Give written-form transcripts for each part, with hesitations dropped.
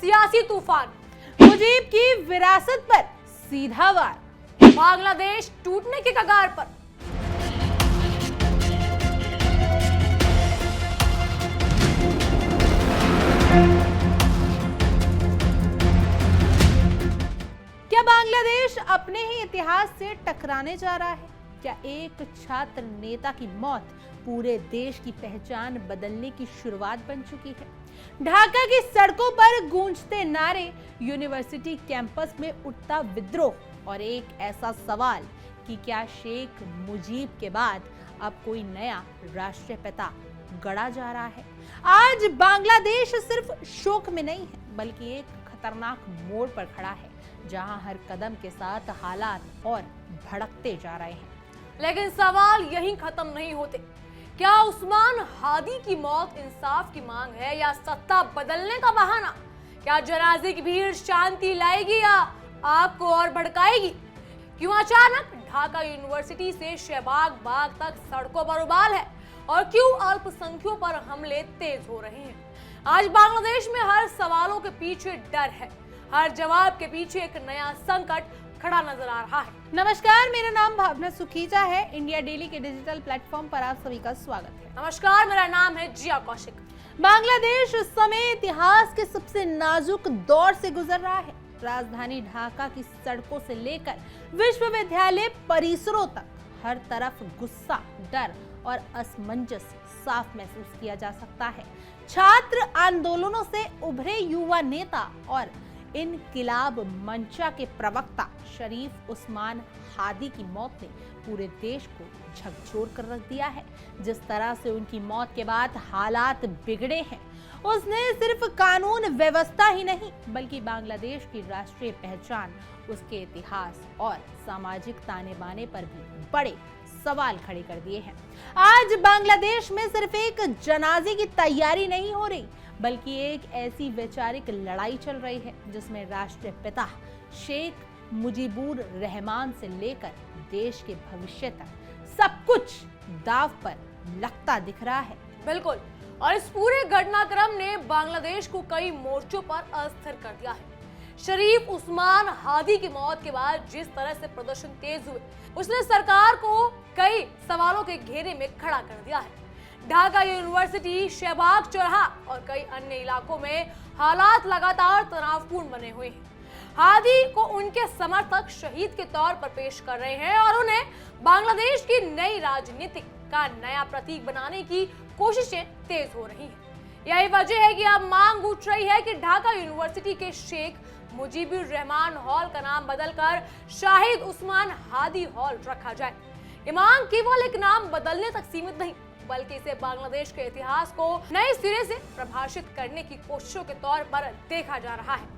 सियासी तूफान, मुजीब की विरासत पर सीधा वार, बांग्लादेश टूटने के कगार पर। क्या बांग्लादेश अपने ही इतिहास से टकराने जा रहा है? क्या एक छात्र नेता की मौत पूरे देश की पहचान बदलने की शुरुआत बन चुकी है? ढाका की सड़कों पर गूंजते नारे, यूनिवर्सिटी कैंपस में उठता विद्रोह और एक ऐसा सवाल कि क्या शेख मुजीब के बाद अब कोई नया राष्ट्रीय पिता गढ़ा जा रहा है? आज बांग्लादेश सिर्फ शोक में नहीं है, बल्कि एक खतरनाक मोड़ पर खड़ा है, जहां हर कदम के साथ हालात और भड़कते जा रहे हैं। लेकिन सवाल यहीं खत्म नहीं होते। क्या उस्मान हादी की मौत इंसाफ की मांग है या सत्ता बदलने का बहाना? क्या जनाजे की भीड़ शांति लाएगी या आग को और भड़काएगी? क्यों अचानक ढाका यूनिवर्सिटी से शहबाग बाग तक सड़कों पर उबाल है और क्यों अल्पसंख्यों पर हमले तेज हो रहे हैं? आज बांग्लादेश में हर सवालों के पीछे डर है, हर जवाब के पीछे एक नया संकट खड़ा नजर आ रहा है। नमस्कार, मेरा नाम भावना सुखीजा है। इंडिया डेली के डिजिटल प्लेटफॉर्म पर आप सभी का स्वागत है। नमस्कार, मेरा नाम है जिया कौशिक। बांग्लादेश इस समय इतिहास के सबसे नाजुक दौर से गुजर रहा है। राजधानी ढाका की सड़कों से लेकर विश्वविद्यालय परिसरों तक हर तरफ गुस्सा, डर और असमंजस साफ महसूस किया जा सकता है। छात्र आंदोलनों से उभरे युवा नेता और इनकिलाब मंचा के प्रवक्ता शरीफ उस्मान हादी की मौत ने पूरे देश को झकझोर कर रख दिया है। जिस तरह से उनकी मौत के बाद हालात बिगड़े हैं, उसने सिर्फ कानून व्यवस्था ही नहीं, बल्कि बांग्लादेश की राष्ट्रीय पहचान, उसके इतिहास और सामाजिक ताने बाने पर भी बड़े सवाल खड़े कर दिए हैं। आज बांग्लादेश में सिर्फ एक जनाजे की तैयारी नहीं हो रही, बल्कि एक ऐसी वैचारिक लड़ाई चल रही है जिसमें राष्ट्रीय पिता शेख मुजीबुर रहमान से लेकर देश के भविष्य तक सब कुछ दांव पर लगता दिख रहा है। बिल्कुल, और इस पूरे घटनाक्रम ने बांग्लादेश को कई मोर्चों पर अस्थिर कर दिया है। शरीफ उस्मान हादी की मौत के बाद जिस तरह से प्रदर्शन तेज हुए, उसने सरकार को कई सवालों के घेरे में खड़ा कर दिया है। ढाका यूनिवर्सिटी, शहबाग चौराहा और कई अन्य इलाकों में हालात लगातार तनावपूर्ण बने हुए हैं। हादी को उनके समर्थक शहीद के तौर पर पेश कर रहे हैं और उन्हें बांग्लादेश की नई राजनीति का नया प्रतीक बनाने की कोशिशें तेज हो रही हैं। यही वजह है कि अब मांग उठ रही है कि ढाका यूनिवर्सिटी के शेख मुजीबुर रहमान हॉल का नाम बदलकर शाहिद उस्मान हादी हॉल रखा जाए। ये मांग केवल एक नाम बदलने तक सीमित नहीं, बल्कि इसे बांग्लादेश के इतिहास को नए सिरे से प्रभाषित करने की कोशिशों के तौर पर देखा जा रहा है।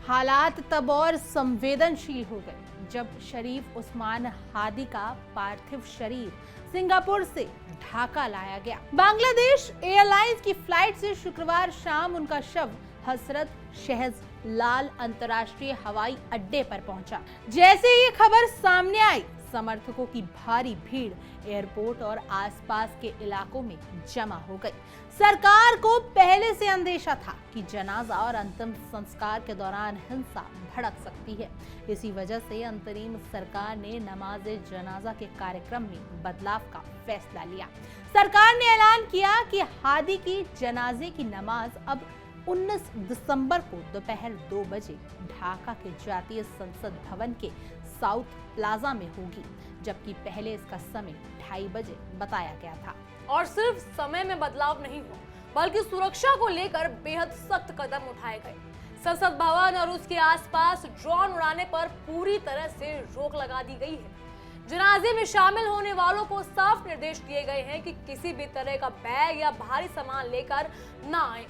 हालात तब और संवेदनशील हो गए जब शरीफ उस्मान हादी का पार्थिव शरीर सिंगापुर से ढाका लाया गया। बांग्लादेश एयरलाइंस की फ्लाइट से शुक्रवार शाम उनका शव हसरत शहज लाल अंतर्राष्ट्रीय हवाई अड्डे पर पहुंचा। जैसे ये खबर सामने आई, समर्थकों की भारी भीड़ एयरपोर्ट और आसपास के इलाकों में जमा हो गई। सरकार को पहले से अंदेशा था कि जनाजा और अंतिम संस्कार के दौरान हिंसा भड़क सकती है। इसी वजह से अंतरिम सरकार ने नमाज जनाजा के कार्यक्रम में बदलाव का फैसला लिया। सरकार ने ऐलान किया कि हादी की जनाजे की नमाज अब 19 दिसंबर को दोपहर 2 बजे ढाका के जातीय संसद भवन के साउथ प्लाजा में होगी, जबकि पहले इसका समय 2:30 बजे बताया गया था। और सिर्फ समय में बदलाव नहीं हुआ, बल्कि सुरक्षा को लेकर बेहद सख्त कदम उठाए गए। संसद भवन और उसके आसपास ड्रोन उड़ाने पर पूरी तरह से रोक लगा दी गई है। जनाजे में शामिल होने वालों को साफ निर्देश दिए गए हैं कि किसी भी तरह का बैग या भारी सामान लेकर न आए।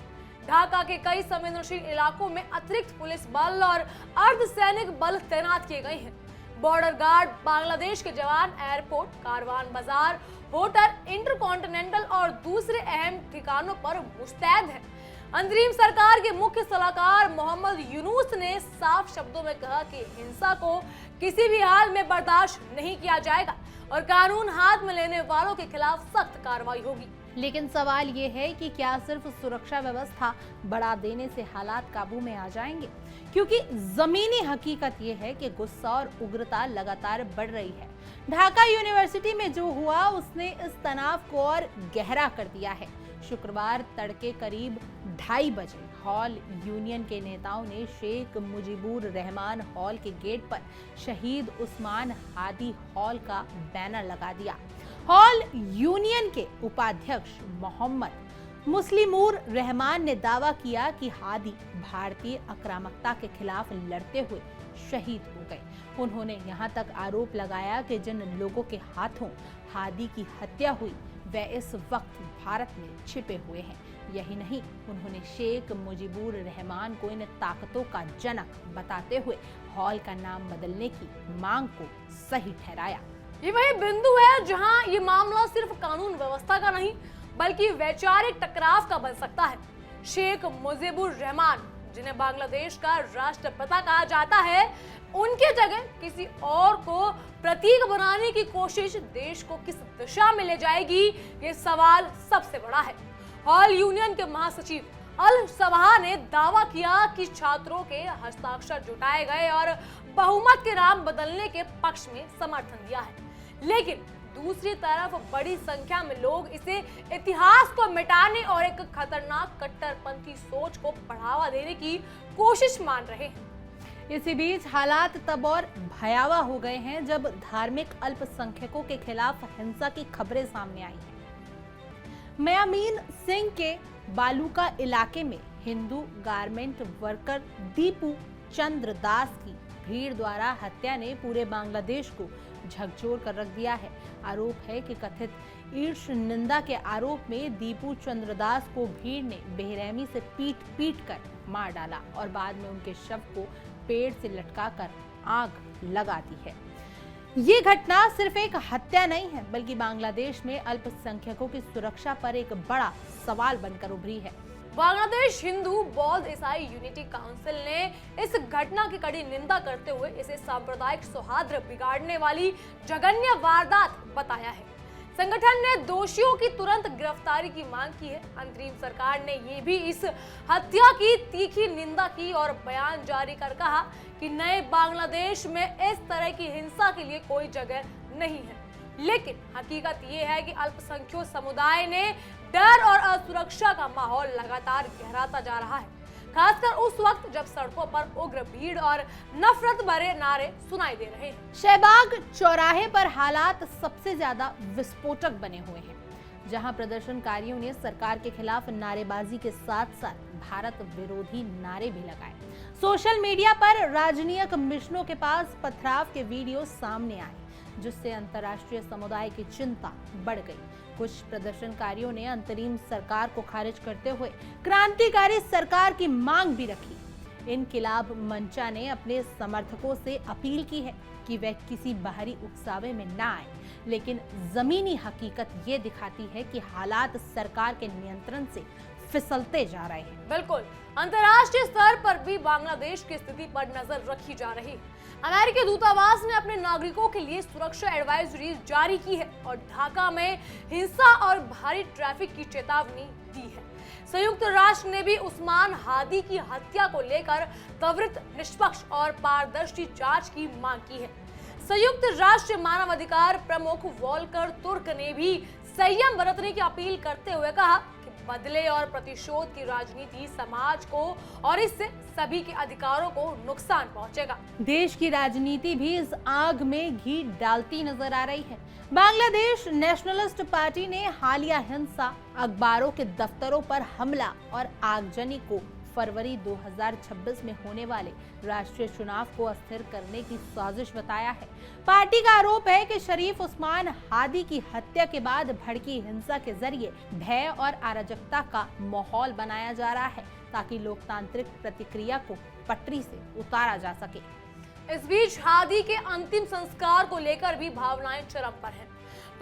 ढाका के कई संवेदनशील इलाकों में अतिरिक्त पुलिस बल और अर्धसैनिक बल तैनात किए गए हैं। बॉर्डर गार्ड, बांग्लादेश के जवान एयरपोर्ट, कारवान बाजार, होटल, इंटरकॉन्टिनेंटल और दूसरे अहम ठिकानों पर मुस्तैद हैं। अंतरिम सरकार के मुख्य सलाहकार मोहम्मद यूनुस ने साफ शब्दों में कहा कि हिंसा को किसी भी हाल में बर्दाश्त नहीं किया जाएगा और कानून हाथ में लेने वालों के खिलाफ सख्त कार्रवाई होगी। लेकिन सवाल ये है कि क्या सिर्फ सुरक्षा व्यवस्था बढ़ा देने से हालात काबू में आ जाएंगे? क्योंकि जमीनी हकीकत ये है कि गुस्सा और उग्रता लगातार बढ़ रही है। ढाका यूनिवर्सिटी में जो हुआ उसने इस तनाव को और गहरा कर दिया है। शुक्रवार तड़के करीब 2:30 बजे हॉल यूनियन के नेताओं ने शेख मुजीबुर रहमान हॉल के गेट पर शहीद उस्मान हादी हॉल का बैनर लगा दिया। हॉल यूनियन के उपाध्यक्ष मोहम्मद मुस्लिमुर रहमान ने दावा किया कि हादी भारतीय आक्रामकता के खिलाफ लड़ते हुए शहीद हो गए। उन्होंने यहां तक आरोप लगाया कि जिन लोगों के हाथों हादी की हत्या हुई वे इस वक्त भारत में छिपे हुए हैं। यही नहीं, उन्होंने शेख मुजीबुर रहमान को इन ताकतों का जनक बताते हुए हॉल का नाम बदलने की मांग को सही ठहराया। ये वही बिंदु है जहां ये मामला सिर्फ कानून व्यवस्था का नहीं बल्कि वैचारिक टकराव का बन सकता है। शेख मुजीबुर रहमान, जिन्हें बांग्लादेश का राष्ट्रपिता कहा जाता है, उनके जगह किसी और को प्रतीक बनाने की कोशिश देश को किस दिशा में ले जाएगी, ये सवाल सबसे बड़ा है। हॉल यूनियन के महासचिव अल सबाह ने दावा किया कि छात्रों के हस्ताक्षर जुटाए गए और बहुमत के नाम बदलने के पक्ष में समर्थन दिया है, लेकिन दूसरी तरफ बड़ी संख्या में लोग इसे इतिहास को मिटाने और एक खतरनाक कट्टरपंथी सोच को बढ़ावा देने की कोशिश मान रहे हैं। इसी बीच हालात तब और भयावह हो गए हैं जब धार्मिक अल्पसंख्यकों के खिलाफ हिंसा की खबरें सामने आई हैं। मयामीन सिंह के बालूका इलाके में हिंदू गारमेंट वर्कर दीपू चंद्र दास की भीड़ द्वारा हत्या ने पूरे बांग्लादेश को झकझोर कर रख दिया है। आरोप है कि कथित ईर्ष निंदा के आरोप में दीपू चंद्रदास को भीड़ ने बेरहमी से पीट कर मार डाला और बाद में उनके शव को पेड़ से लटकाकर आग लगा दी है। ये घटना सिर्फ एक हत्या नहीं है बल्कि बांग्लादेश में अल्पसंख्यकों की सुरक्षा पर एक बड़ा सवाल बनकर उभरी है। बांग्लादेश हिंदू बौद्ध ईसाई यूनिटी काउंसिल ने इस घटना की कड़ी निंदा करते हुए इसे सांप्रदायिक सौहार्द बिगाड़ने वाली जघन्य वारदात बताया है। संगठन ने दोषियों की तुरंत गिरफ्तारी की मांग की है। अंतरिम सरकार ने ये भी इस हत्या की तीखी निंदा की और बयान जारी कर कहा कि नए बांग्लादेश में इस तरह की हिंसा के लिए कोई जगह नहीं है। लेकिन हकीकत ये है कि अल्पसंख्यक समुदाय ने डर और असुरक्षा का माहौल लगातार गहराता जा रहा है, खासकर उस वक्त जब सड़कों पर उग्र भीड़ और नफरत भरे नारे सुनाई दे रहे हैं। शहबाग चौराहे पर हालात सबसे ज्यादा विस्फोटक बने हुए हैं, जहां प्रदर्शनकारियों ने सरकार के खिलाफ नारेबाजी के साथ साथ भारत विरोधी नारे भी लगाए। सोशल मीडिया पर राजनीतिक मिशनों के पास पथराव के वीडियो सामने आए, जिससे अंतर्राष्ट्रीय समुदाय की चिंता बढ़ गई। कुछ प्रदर्शनकारियों ने अंतरिम सरकार को खारिज करते हुए क्रांतिकारी सरकार की मांग भी रखी। इनकिलाब मंचा ने अपने समर्थकों से अपील की है कि वे किसी बाहरी उकसावे में ना आए, लेकिन जमीनी हकीकत ये दिखाती है कि हालात सरकार के नियंत्रण से फिसलते जा रहे हैं। बिल्कुल, अंतर्राष्ट्रीय स्तर पर भी बांग्लादेश की स्थिति पर नजर रखी जा रही है। अमेरिकी दूतावास ने अपने नागरिकों के लिए सुरक्षा एडवाइजरी जारी की है और ढाका में हिंसा और भारी ट्रैफिक की चेतावनी दी है। संयुक्त राष्ट्र ने भी उस्मान हादी की हत्या को लेकर त्वरित, निष्पक्ष और पारदर्शी जांच की मांग की है। संयुक्त राष्ट्र मानवाधिकार प्रमुख वोल्कर तुर्क ने भी संयम बरतने की अपील करते हुए कहा कि बदले और प्रतिशोध की राजनीति समाज को और इससे सभी के अधिकारों को नुकसान पहुंचेगा। देश की राजनीति भी इस आग में घी डालती नजर आ रही है। बांग्लादेश नेशनलिस्ट पार्टी ने हालिया हिंसा, अखबारों के दफ्तरों पर हमला और आगजनी को फरवरी 2026 में होने वाले राष्ट्रीय चुनाव को अस्थिर करने की साजिश बताया है। पार्टी का आरोप है कि शरीफ उस्मान हादी की हत्या के बाद भड़की हिंसा के जरिए भय और अराजकता का माहौल बनाया जा रहा है, ताकि लोकतांत्रिक प्रतिक्रिया को पटरी से उतारा जा सके। इस बीच हादी के अंतिम संस्कार को लेकर भी भावनाएं चरम पर हैं।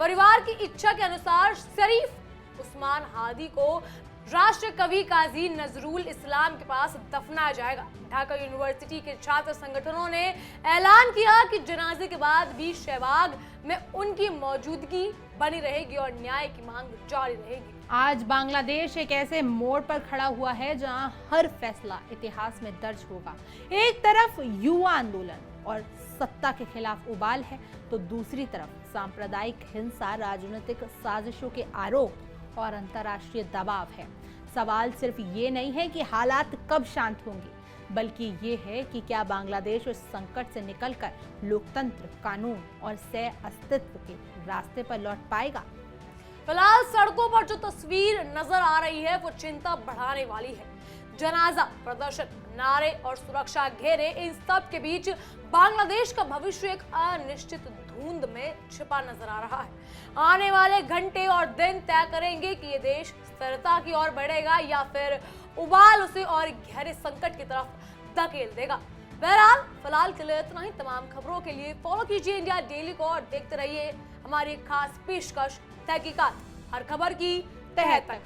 परिवार की इच्छा के अनुसार शरीफ उस्मान हादी को राष्ट्र कवि काजी नजरुल इस्लाम के पास दफनाया जाएगा। ढाका यूनिवर्सिटी के छात्र संगठनों ने ऐलान किया कि जनाजे के बाद भी शहबाग में उनकी मौजूदगी बनी रहेगी और न्याय की मांग जारी रहेगी। आज बांग्लादेश एक ऐसे मोड़ पर खड़ा हुआ है जहां हर फैसला इतिहास में दर्ज होगा। एक तरफ युवा आंदोलन और सत्ता के खिलाफ उबाल है, तो दूसरी तरफ सांप्रदायिक हिंसा, राजनीतिक साजिशों के आरोप और अंतर्राष्ट्रीय दबाव है। सवाल सिर्फ ये नहीं है कि हालात कब शांत होंगे, बल्कि ये है कि क्या बांग्लादेश उस संकट से निकलकर लोकतंत्र, कानून और सह अस्तित्व के रास्ते पर लौट पाएगा। फिलहाल सड़कों पर जो तस्वीर नजर आ रही है वो चिंता बढ़ाने वाली है। जनाजा, प्रदर्शन, नारे और सुरक्षा घेरे, इन सब के बीच बांग्लादेश का भविष्य एक अनिश्चित धुंध में छिपा नजर आ रहा है। आने वाले घंटे और दिन तय करेंगे कि ये देश स्थिरता की ओर बढ़ेगा या फिर उबाल उसे और गहरे संकट की तरफ धकेल देगा। बहरहाल फिलहाल के लिए इतना ही। तमाम खबरों के लिए फॉलो कीजिए इंडिया डेली को और देखते रहिए हमारी खास पेशकश तहकीकात, हर खबर की तह तक।